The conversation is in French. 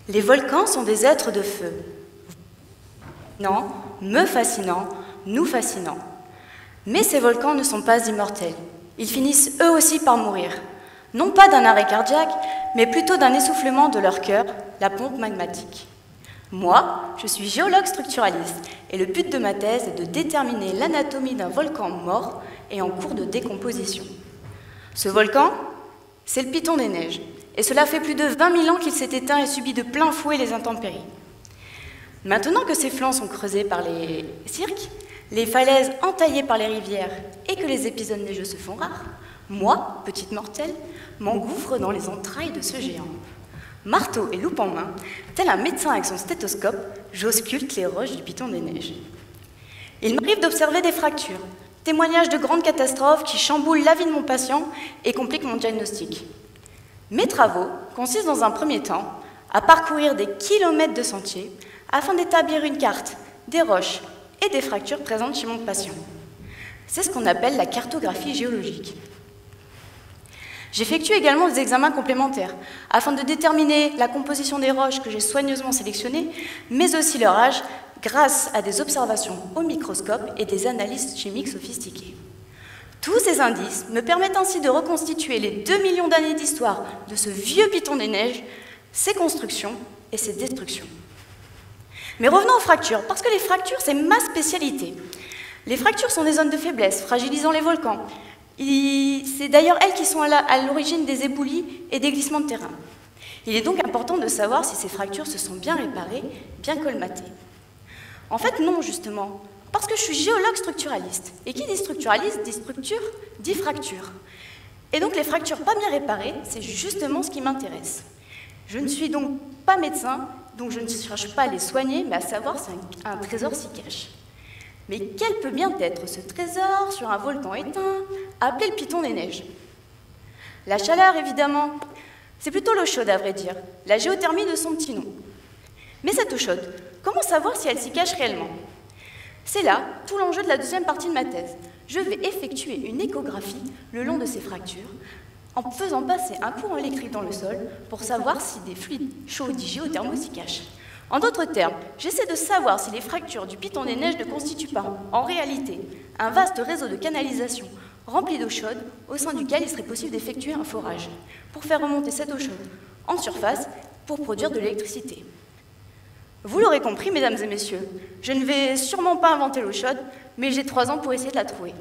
Les volcans sont des êtres de feu. Non, me fascinant, nous fascinant. Mais ces volcans ne sont pas immortels. Ils finissent eux aussi par mourir. Non pas d'un arrêt cardiaque, mais plutôt d'un essoufflement de leur cœur, la pompe magmatique. Moi, je suis géologue structuraliste et le but de ma thèse est de déterminer l'anatomie d'un volcan mort et en cours de décomposition. Ce volcan, c'est le Piton des Neiges. Et cela fait plus de 20 000 ans qu'il s'est éteint et subit de plein fouet les intempéries. Maintenant que ses flancs sont creusés par les cirques, les falaises entaillées par les rivières et que les épisodes neigeux se font rares, moi, petite mortelle, m'engouffre dans les entrailles de ce géant. Marteau et loupe en main, tel un médecin avec son stéthoscope, j'ausculte les roches du Piton des Neiges. Il m'arrive d'observer des fractures, témoignages de grandes catastrophes qui chamboulent la vie de mon patient et compliquent mon diagnostic. Mes travaux consistent dans un premier temps à parcourir des kilomètres de sentiers afin d'établir une carte des roches et des fractures présentes chez mon patient. C'est ce qu'on appelle la cartographie géologique. J'effectue également des examens complémentaires afin de déterminer la composition des roches que j'ai soigneusement sélectionnées, mais aussi leur âge grâce à des observations au microscope et des analyses chimiques sophistiquées. Tous ces indices me permettent ainsi de reconstituer les 2 millions d'années d'histoire de ce vieux Piton des Neiges, ses constructions et ses destructions. Mais revenons aux fractures, parce que les fractures, c'est ma spécialité. Les fractures sont des zones de faiblesse, fragilisant les volcans. C'est d'ailleurs elles qui sont à l'origine des éboulis et des glissements de terrain. Il est donc important de savoir si ces fractures se sont bien réparées, bien colmatées. En fait, non, justement. Parce que je suis géologue structuraliste. Et qui dit structuraliste dit structure, dit fracture. Et donc les fractures pas bien réparées, c'est justement ce qui m'intéresse. Je ne suis donc pas médecin, donc je ne cherche pas à les soigner, mais à savoir si un trésor s'y cache. Mais quel peut bien être ce trésor sur un volcan éteint, appelé le Piton des Neiges? La chaleur, évidemment. C'est plutôt l'eau chaude, à vrai dire. La géothermie de son petit nom. Mais cette eau chaude, comment savoir si elle s'y cache réellement? C'est là tout l'enjeu de la deuxième partie de ma thèse. Je vais effectuer une échographie le long de ces fractures en faisant passer un courant électrique dans le sol pour savoir si des fluides chauds dits géothermaux s'y cachent. En d'autres termes, j'essaie de savoir si les fractures du Piton des Neiges ne constituent pas, en réalité, un vaste réseau de canalisation rempli d'eau chaude au sein duquel il serait possible d'effectuer un forage pour faire remonter cette eau chaude en surface pour produire de l'électricité. Vous l'aurez compris, mesdames et messieurs, je ne vais sûrement pas inventer l'eau chaude, mais j'ai 3 ans pour essayer de la trouver.